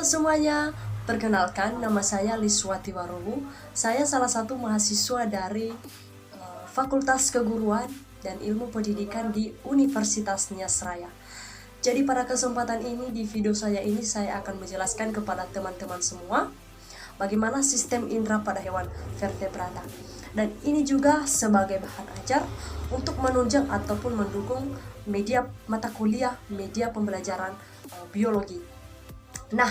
semuanya, perkenalkan nama saya Liswati Warowu. Saya salah satu mahasiswa dari Fakultas Keguruan dan Ilmu Pendidikan di Universitas Nias Raya. Jadi pada kesempatan ini, di video saya ini saya akan menjelaskan kepada teman-teman semua bagaimana sistem indera pada hewan vertebrata. Dan ini juga sebagai bahan ajar untuk menunjang ataupun mendukung media mata kuliah, media pembelajaran biologi. Nah,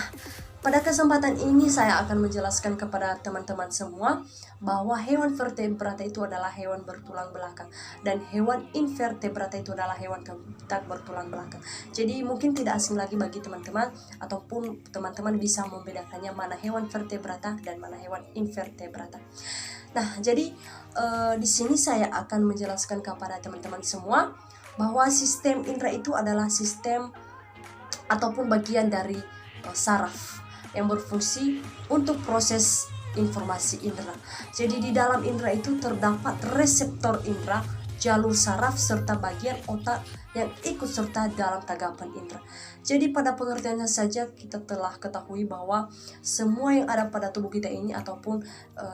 pada kesempatan ini saya akan menjelaskan kepada teman-teman semua bahwa hewan vertebrata itu adalah hewan bertulang belakang dan hewan invertebrata itu adalah hewan tak bertulang belakang. Jadi mungkin tidak asing lagi bagi teman-teman ataupun teman-teman bisa membedakannya mana hewan vertebrata dan mana hewan invertebrata. Nah, jadi di sini saya akan menjelaskan kepada teman-teman semua bahwa sistem indera itu adalah sistem ataupun bagian dari saraf yang berfungsi untuk proses informasi indera. Jadi di dalam indera itu terdapat reseptor indera, jalur saraf, serta bagian otak yang ikut serta dalam tanggapan indera. Jadi pada pengertiannya saja kita telah ketahui bahwa semua yang ada pada tubuh kita ini ataupun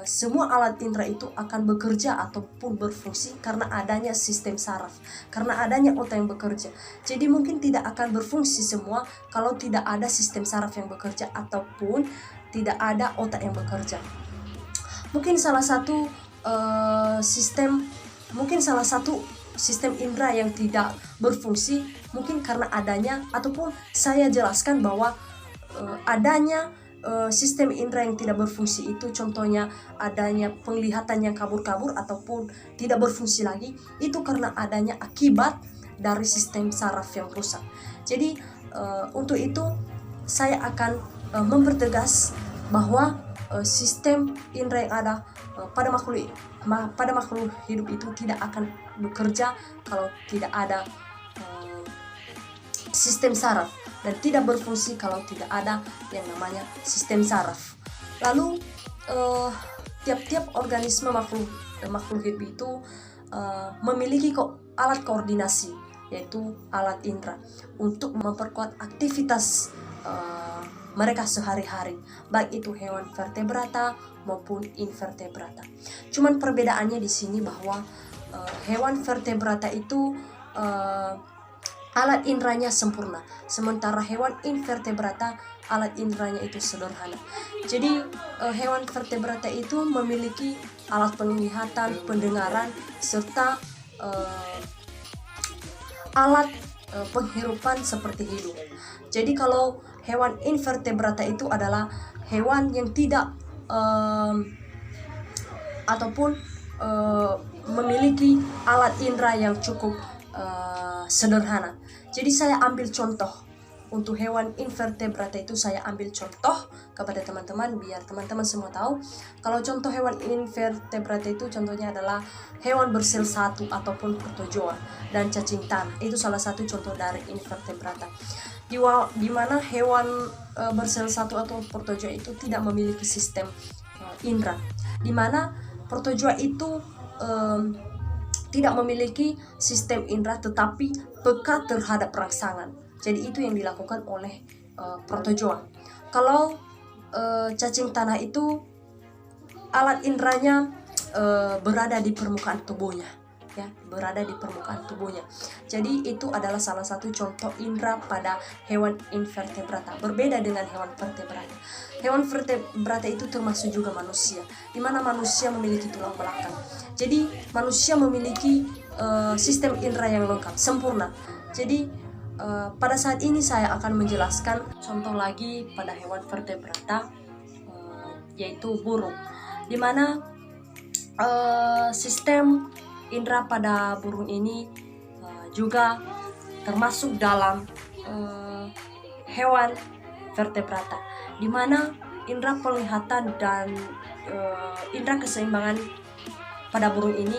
semua alat indera itu akan bekerja ataupun berfungsi karena adanya sistem saraf, karena adanya otak yang bekerja. Jadi mungkin tidak akan berfungsi semua kalau tidak ada sistem saraf yang bekerja ataupun tidak ada otak yang bekerja. Mungkin salah satu sistem indera yang tidak berfungsi mungkin karena adanya ataupun saya jelaskan bahwa adanya sistem indera yang tidak berfungsi itu contohnya adanya penglihatan yang kabur-kabur ataupun tidak berfungsi lagi, itu karena adanya akibat dari sistem saraf yang rusak. Jadi untuk itu saya akan mempertegas bahwa sistem indera yang ada pada makhluk hidup itu tidak akan bekerja kalau tidak ada sistem saraf dan tidak berfungsi kalau tidak ada yang namanya sistem saraf. Lalu tiap-tiap organisme makhluk hidup itu memiliki alat koordinasi, yaitu alat indera untuk memperkuat aktivitas mereka sehari-hari, baik itu hewan vertebrata maupun invertebrata. Cuman perbedaannya di sini bahwa hewan vertebrata itu alat inderanya sempurna, sementara hewan invertebrata alat inderanya itu sederhana. Jadi hewan vertebrata itu memiliki alat penglihatan, pendengaran, serta alat penghirupan seperti hidung. Jadi kalau hewan invertebrata itu adalah hewan yang tidak ataupun memiliki alat indera yang cukup sederhana. Jadi saya ambil contoh untuk hewan invertebrata itu, saya ambil contoh kepada teman-teman biar teman-teman semua tahu. Kalau contoh hewan invertebrata itu contohnya adalah hewan bersel satu ataupun protozoa dan cacing tanah. Itu salah satu contoh dari invertebrata. Di mana hewan bersel satu atau protozoa itu tidak memiliki sistem indera. Di mana protozoa itu tidak memiliki sistem indera tetapi peka terhadap rangsangan. Jadi itu yang dilakukan oleh protozoa. Kalau cacing tanah itu alat inderanya berada di permukaan tubuhnya, ya, berada di permukaan tubuhnya. Jadi itu adalah salah satu contoh indera pada hewan invertebrata. Berbeda dengan hewan vertebrata. Hewan vertebrata itu termasuk juga manusia, di mana manusia memiliki tulang belakang. Jadi manusia memiliki sistem indera yang lengkap, sempurna. Jadi pada saat ini saya akan menjelaskan contoh lagi pada hewan vertebrata, yaitu burung, di mana sistem indera pada burung ini juga termasuk dalam hewan vertebrata, di mana indera penglihatan dan indera keseimbangan pada burung ini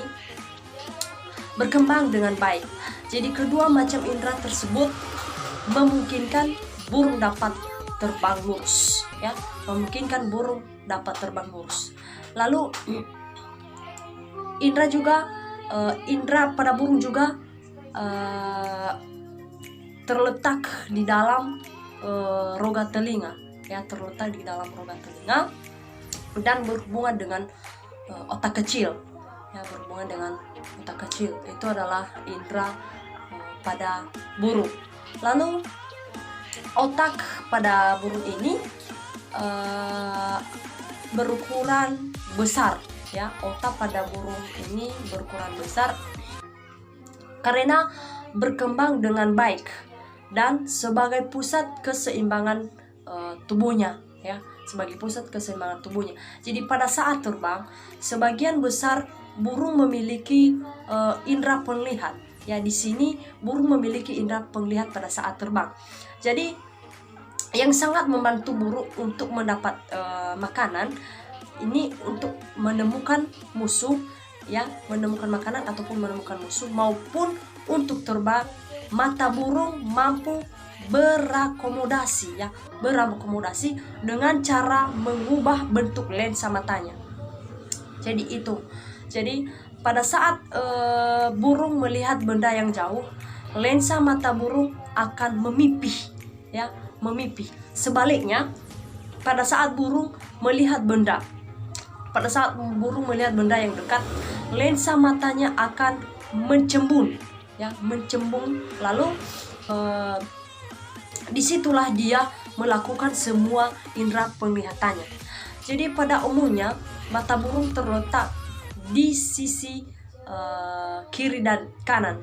berkembang dengan baik. Jadi kedua macam indera tersebut memungkinkan burung dapat terbang lurus, ya, memungkinkan burung dapat terbang lurus. Lalu indera pada burung juga terletak di dalam rongga telinga. ya, terletak di dalam rongga telinga dan berhubungan dengan otak kecil, ya, berhubungan dengan otak kecil. Itu adalah indera pada burung. Lalu otak pada burung ini berukuran besar, ya. Otak pada burung ini berukuran besar karena berkembang dengan baik dan sebagai pusat keseimbangan tubuhnya, ya, sebagai pusat keseimbangan tubuhnya. Jadi pada saat terbang, sebagian besar burung memiliki indera penglihat. Ya, di sini burung memiliki indera penglihat pada saat terbang. Jadi yang sangat membantu burung untuk mendapat makanan ini untuk menemukan musuh, ya, menemukan makanan ataupun menemukan musuh, maupun untuk terbang. Mata burung mampu berakomodasi, ya, berakomodasi dengan cara mengubah bentuk lensa matanya. Jadi itu. Jadi pada saat burung melihat benda yang jauh, lensa mata burung akan memipih, ya, memipih. Sebaliknya, pada saat burung melihat benda yang dekat, lensa matanya akan mencembung, ya, mencembung. Lalu disitulah dia melakukan semua indera penglihatannya. Jadi pada umumnya mata burung terletak di sisi kiri dan kanan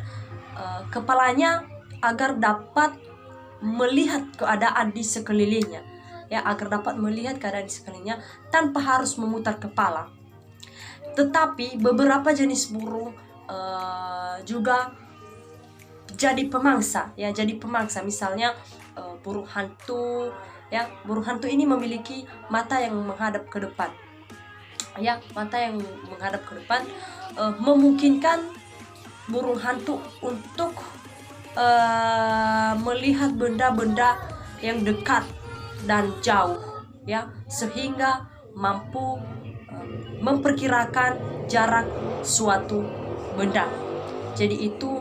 kepalanya agar dapat melihat keadaan di sekelilingnya, ya, agar dapat melihat keadaan di sekelilingnya tanpa harus memutar kepala. Tetapi beberapa jenis burung juga jadi pemangsa, ya, jadi pemangsa. Misalnya burung hantu, ya, burung hantu ini memiliki mata yang menghadap ke depan, ya, mata yang menghadap ke depan memungkinkan burung hantu untuk melihat benda-benda yang dekat dan jauh, ya, sehingga mampu memperkirakan jarak suatu benda. Jadi itu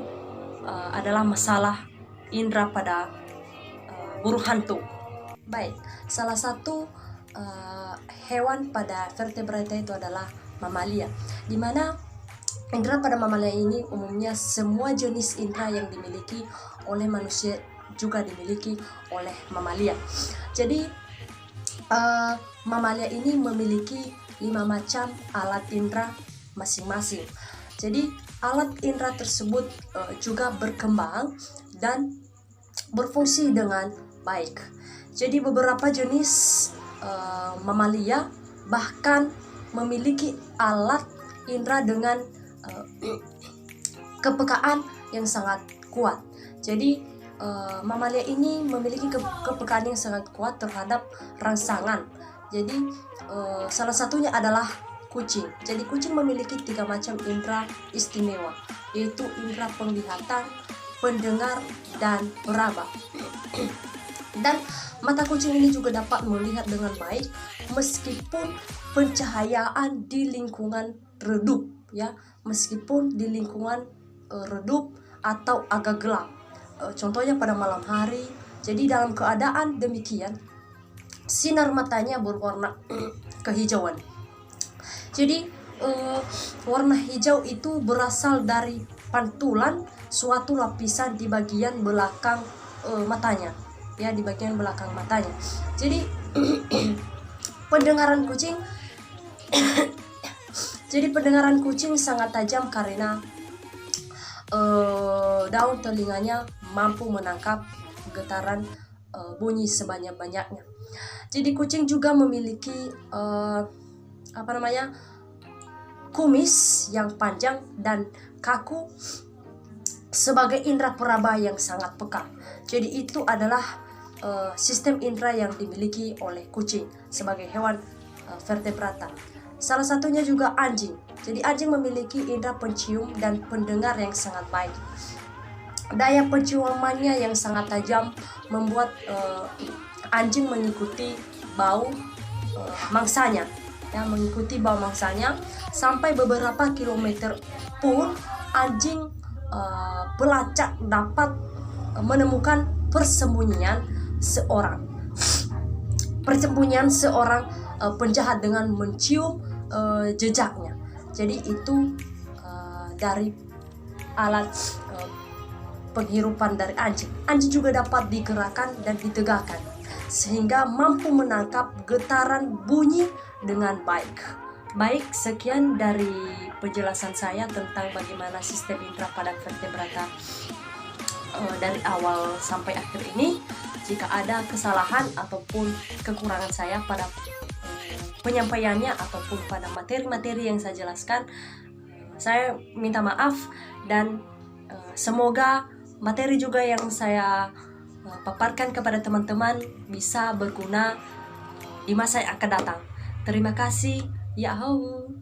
adalah masalah indera pada burung hantu. Baik, salah satu hewan pada vertebrata itu adalah mamalia, di mana indera pada mamalia ini umumnya semua jenis indera yang dimiliki oleh manusia juga dimiliki oleh mamalia. Jadi mamalia ini memiliki 5 macam alat indera masing-masing. Jadi alat indera tersebut juga berkembang dan berfungsi dengan baik. Jadi beberapa jenis mamalia bahkan memiliki alat indera dengan kepekaan yang sangat kuat. Jadi mamalia ini memiliki kepekaan yang sangat kuat terhadap rangsangan. Jadi salah satunya adalah kucing. Jadi kucing memiliki 3 macam indera istimewa, yaitu indera penglihatan, pendengar, dan meraba. Dan mata kucing ini juga dapat melihat dengan baik meskipun pencahayaan di lingkungan redup, ya, meskipun di lingkungan redup atau agak gelap. Contohnya pada malam hari. Jadi dalam keadaan demikian, sinar matanya berwarna kehijauan. Jadi warna hijau itu berasal dari pantulan suatu lapisan di bagian belakang matanya, ya, di bagian belakang matanya. Jadi pendengaran kucing jadi pendengaran kucing sangat tajam karena daun telinganya mampu menangkap getaran bunyi sebanyak-banyaknya. Jadi kucing juga memiliki kumis yang panjang dan kaku sebagai indera peraba yang sangat peka. Jadi itu adalah sistem indera yang dimiliki oleh kucing sebagai hewan vertebrata. Salah satunya juga anjing. Jadi anjing memiliki indera pencium dan pendengar yang sangat baik. Daya penciumannya yang sangat tajam membuat anjing mengikuti bau mangsanya, ya, mengikuti bau mangsanya sampai beberapa kilometer pun anjing pelacak dapat menemukan persembunyian seorang. persembunyian seorang penjahat dengan mencium jejaknya. Jadi itu dari alat penghirupan dari anjing. Anjing juga dapat digerakkan dan ditegakkan sehingga mampu menangkap getaran bunyi dengan baik. Baik, sekian dari penjelasan saya tentang bagaimana sistem indera pada vertebrata dari awal sampai akhir ini. Jika ada kesalahan ataupun kekurangan saya pada penyampaiannya ataupun pada materi-materi yang saya jelaskan, saya minta maaf, dan semoga materi juga yang saya paparkan kepada teman-teman bisa berguna di masa yang akan datang. Terima kasih. Yahoo.